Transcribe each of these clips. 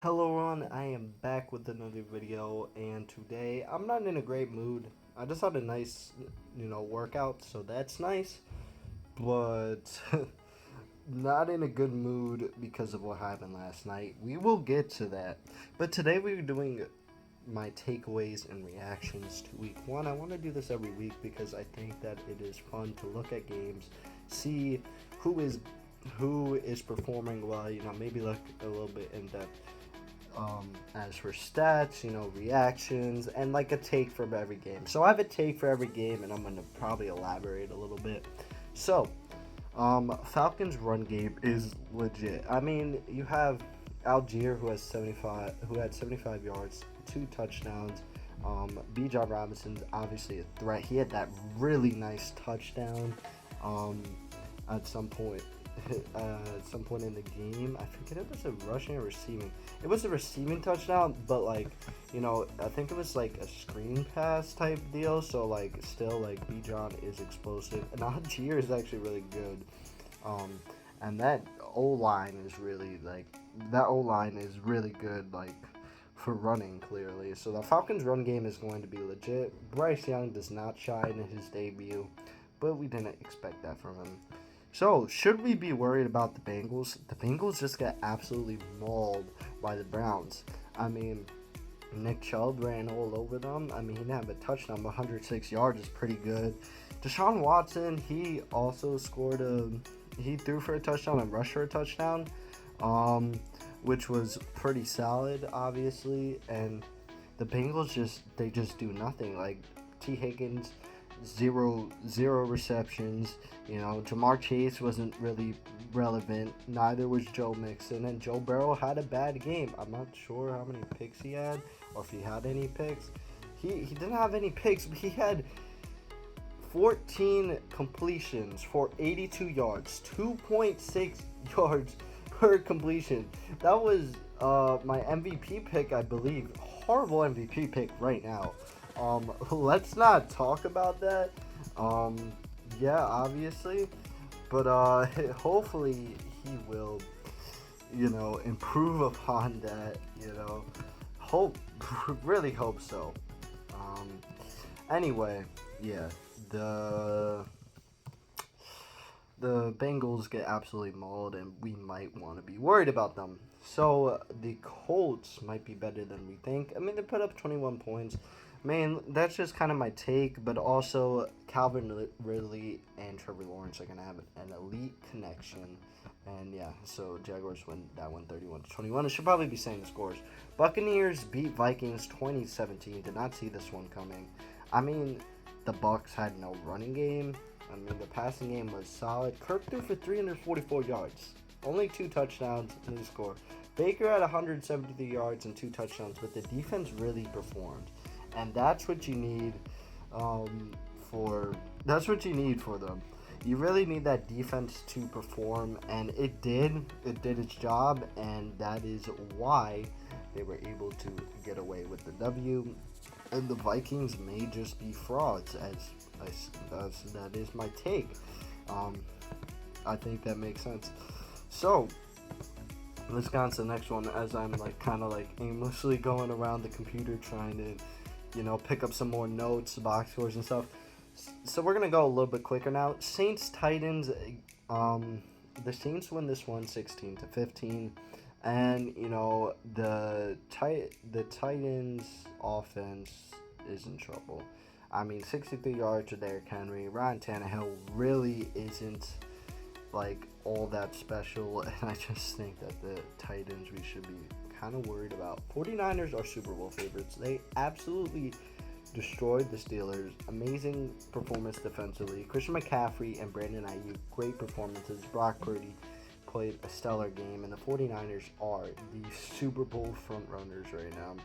Hello everyone, I am back with another video, and today I'm not in a great mood. I just had a nice, workout, so that's nice, but not in a good mood because of what happened last night. We will get to that. But today we're doing my takeaways and reactions to week one. I want to do this every week because I think that it is fun to look at games, see who is who is performing well, maybe look a little bit in depth as for stats, reactions, and like a take from every game. So I have a take for every game, and I'm gonna probably elaborate a little bit. So, Falcons' run game is legit. I mean, you have Algier who had 75 yards, two touchdowns. B. John Robinson's obviously a threat. He had that really nice touchdown um, at some point. At some point in the game, I forget if it was a rushing or receiving. It was a receiving touchdown, but I think it was like a screen pass type deal. So still Bijan is explosive, and Algier is actually really good. And that O line is really good, for running clearly. So the Falcons' run game is going to be legit. Bryce Young does not shine in his debut, but we didn't expect that from him. So, should we be worried about the Bengals? The Bengals just got absolutely mauled by the Browns. I mean, Nick Chubb ran all over them. I mean, he didn't have a touchdown, but 106 yards is pretty good. Deshaun Watson, he also he threw for a touchdown and rushed for a touchdown, which was pretty solid, obviously. And the Bengals just do nothing. Like, T. Higgins, zero receptions. Jamar Chase wasn't really relevant. Neither was Joe Mixon, and Joe Burrow had a bad game. I'm not sure how many picks he had, or if he had any picks. He didn't have any picks, but he had 14 completions for 82 yards, 2.6 yards per completion. That was my MVP pick, I believe. Horrible MVP pick right now. Let's not talk about that. Yeah, obviously, but hopefully he will, improve upon that. Hope, really hope so. Um, anyway, yeah, the the Bengals get absolutely mauled, and we might want to be worried about them. So the Colts might be better than we think. I mean, they put up 21 points. Man, that's just kind of my take, but also Calvin Ridley and Trevor Lawrence are going to have an elite connection. And yeah, so Jaguars win that one 31-21. It should probably be saying the scores. Buccaneers beat Vikings 2017. Did not see this one coming. I mean, the Bucs had no running game. I mean, the passing game was solid. Kirk threw for 344 yards. Only two touchdowns in the score. Baker had 173 yards and two touchdowns, but the defense really performed. And that's what you need for them. You really need that defense to perform, and it did. It did its job, and that is why they were able to get away with the W. And the Vikings may just be frauds, as that is my take. I think that makes sense. So let's go on to the next one, as I'm kind of aimlessly going around the computer trying to, pick up some more notes, box scores and stuff. So we're gonna go a little bit quicker now. Saints Titans. The Saints win this one 16-15, and the Titans offense is in trouble. I mean, 63 yards to Derrick Henry. Ryan Tannehill really isn't all that special, and I just think that the Titans we should be kind of worried about. 49ers are Super Bowl favorites. They absolutely destroyed the Steelers. Amazing performance defensively. Christian McCaffrey and Brandon Ayuk, great performances. Brock Purdy played a stellar game, and the 49ers are the Super Bowl front runners right now.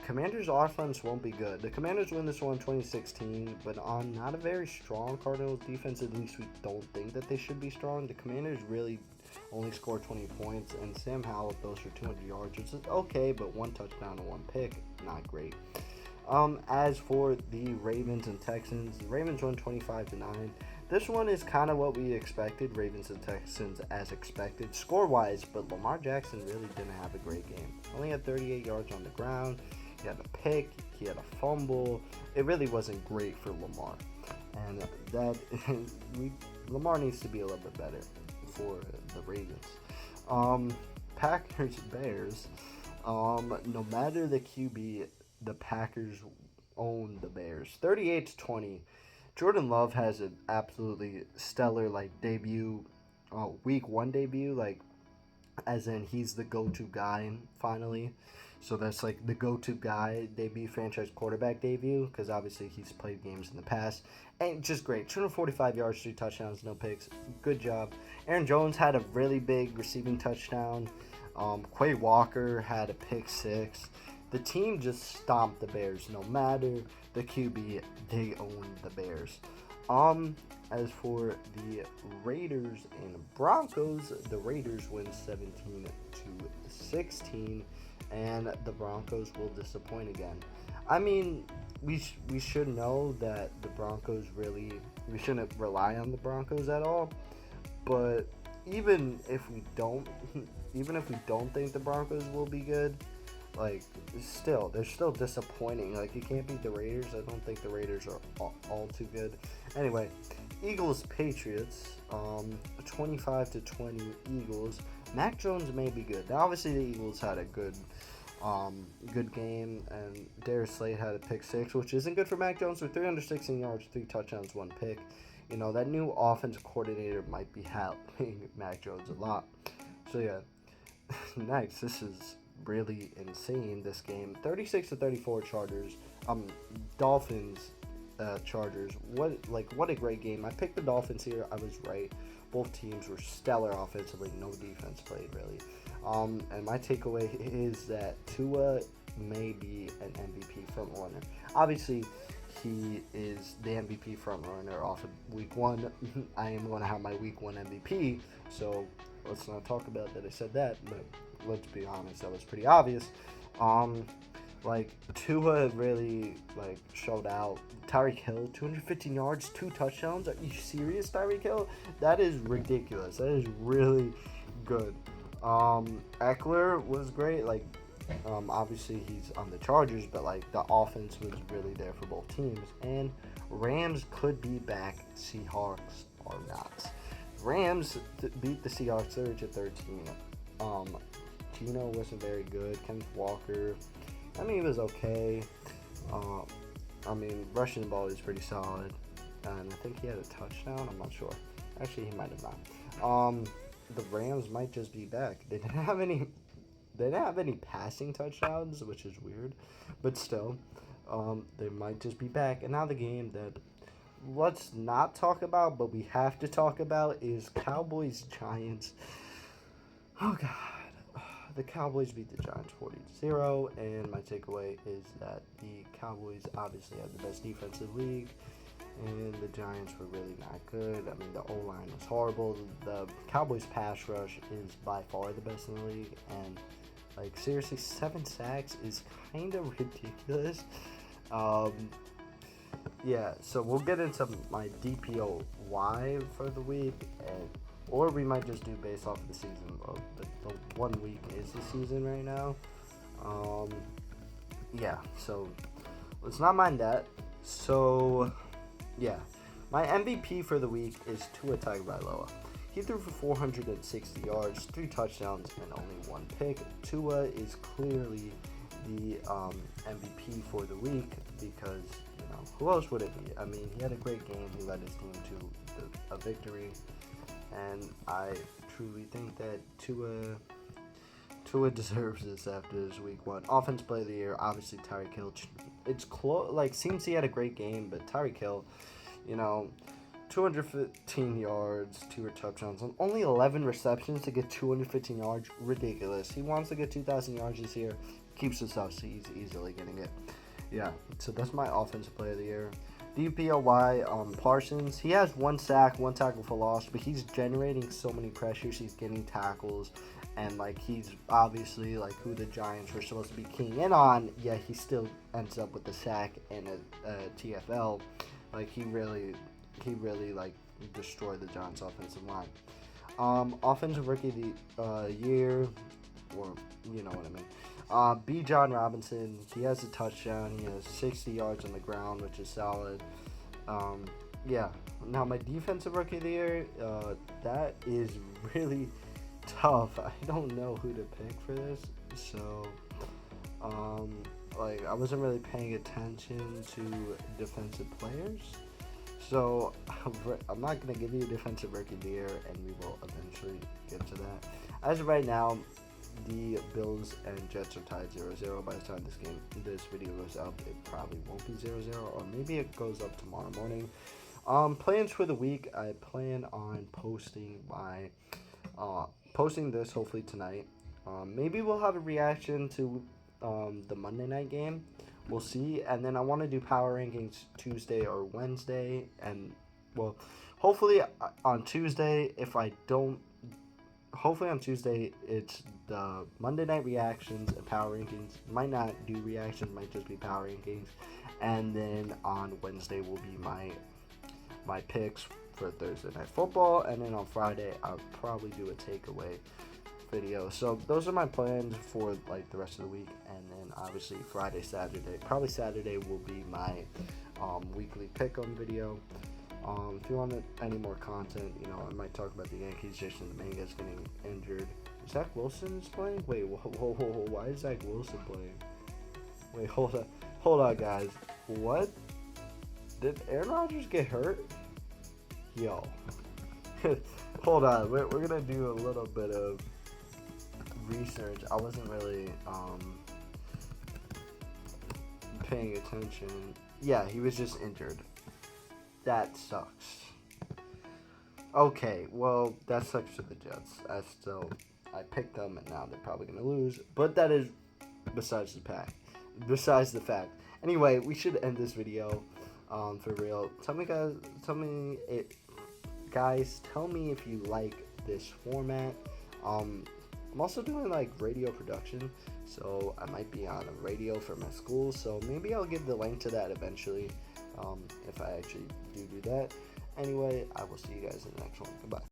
Commanders' offense won't be good. The Commanders win this one 2016, but on not a very strong Cardinals defense. At least we don't think that they should be strong. The Commanders really only scored 20 points, and Sam Howell throws for 200 yards, which is okay, but one touchdown and one pick, not great. As for the Ravens and Texans, the Ravens won 25-9. This one is kind of what we expected, Ravens and Texans as expected, score-wise, but Lamar Jackson really didn't have a great game. Only had 38 yards on the ground. He had a pick. He had a fumble. It really wasn't great for Lamar. And that Lamar needs to be a little bit better for the Ravens. Packers, Bears. No matter the QB, the Packers own the Bears. 38-20. Jordan Love has an absolutely stellar debut, week 1 debut, as in he's the go-to guy finally. So that's the go-to guy debut, franchise quarterback debut, because obviously he's played games in the past. And just great. 245 yards, 3 touchdowns, no picks. Good job. Aaron Jones had a really big receiving touchdown. Quay Walker had a pick 6. The team just stomped the Bears. No matter the QB, they own the Bears. As for the Raiders and Broncos, the Raiders win 17-16, and the Broncos will disappoint again. I mean, we should know that the Broncos we shouldn't rely on the Broncos at all. But even if we don't think the Broncos will be good, they're still disappointing. You can't beat the Raiders. I don't think the Raiders are all too good. Anyway, Eagles Patriots, 25-20 Eagles. Mac Jones may be good. Now, obviously, the Eagles had a good game, and Darius Slade had a pick 6, which isn't good for Mac Jones with 316 yards, 3 touchdowns, 1 pick. That new offensive coordinator might be helping Mac Jones a lot. So yeah, next, this is really insane. This game, 36-34 Chargers. Dolphins, Chargers. What a great game. I picked the Dolphins here. I was right. Both teams were stellar offensively. No defense played really. And my takeaway is that Tua may be an MVP frontrunner. Obviously, he is the MVP frontrunner off of week 1. I am going to have my week 1 MVP, so let's not talk about that I said that, but let's be honest, that was pretty obvious. Tua really showed out. Tyreek Hill, 215 yards, 2 touchdowns. Are you serious, Tyreek Hill? That is ridiculous. That is really good. Eckler was great. Obviously he's on the Chargers, but the offense was really there for both teams. And Rams could be back. Seahawks are not. Rams beat the Seahawks 30-13. Gino wasn't very good. Kenneth Walker, he was okay. Rushing the ball is pretty solid, and I think he had a touchdown. I'm not sure. Actually, he might have not. The Rams might just be back. They didn't have any passing touchdowns, which is weird, but still, they might just be back. And now the game that let's not talk about, but we have to talk about, is Cowboys Giants. Oh God. The Cowboys beat the Giants 40-0, and my takeaway is that the Cowboys obviously had the best defense in the league, and the Giants were really not good. The O-line was horrible. The Cowboys pass rush is by far the best in the league, and seriously, 7 sacks is kind of ridiculous. Yeah, so we'll get into my DPOY for the week, or we might just do based off of the season. The 1 week is the season right now. Yeah, so let's not mind that. So, yeah. My MVP for the week is Tua Tagovailoa. He threw for 460 yards, 3 touchdowns, and only 1 pick. Tua is clearly the MVP for the week because, who else would it be? He had a great game. He led his team to a victory. And I truly think that Tua deserves this after his week 1. Offense play of the year, obviously Tyreek Hill. It's close. Seems he had a great game, but Tyreek Hill, 215 yards, 2 touchdowns, on only 11 receptions to get 215 yards. Ridiculous. He wants to get 2,000 yards this year. Keeps himself, so he's easily getting it. Yeah, so that's my offensive play of the year. DPOY, Parsons, he has 1 sack, 1 tackle for loss, but he's generating so many pressures. He's getting tackles, and he's obviously who the Giants were supposed to be keying in on. Yeah, he still ends up with the sack and a TFL. He really destroy the Giants' offensive line. Offensive rookie of the year, or you know what I mean. B. John Robinson, he has a touchdown. He has 60 yards on the ground, which is solid. Yeah. Now my defensive rookie of the year, that is really tough. I don't know who to pick for this. So, like I wasn't really paying attention to defensive players. So I'm not gonna give you a defensive rookie of the year, and we will eventually get to that. As of right now, the Bills and Jets are tied 0-0. By the time this video goes up, it probably won't be 0-0, or maybe it goes up tomorrow morning. Plans for the week, I plan on posting this hopefully tonight. Maybe we'll have a reaction to the Monday night game. We'll see. And then I want to do power rankings Tuesday or Wednesday, and well, hopefully on Tuesday. Hopefully on Tuesday, it's the Monday night reactions and power rankings. Might not do reactions, might just be power rankings. And then on Wednesday will be my picks for Thursday Night Football. And then on Friday, I'll probably do a takeaway video. So those are my plans for like the rest of the week. And then obviously Friday, Saturday. Probably Saturday will be my weekly pick-em video. If you want any more content, you know, I might talk about the Yankees, Jason Dominguez getting injured. Zach Wilson is playing? Wait, whoa, why is Zach Wilson playing? Wait, hold on, guys. What? Did Aaron Rodgers get hurt? Yo. Hold on, we're gonna do a little bit of research. I wasn't really paying attention. Yeah, he was just injured. That sucks. Okay, well, that sucks for the Jets. I picked them, and now they're probably going to lose. But that is besides the fact. Anyway, we should end this video for real. Tell me, guys, tell me if you like this format. I'm also doing, like, radio production. So I might be on a radio for my school. So maybe I'll give the link to that eventually. If I actually do that. Anyway, I will see you guys in the next one. Goodbye.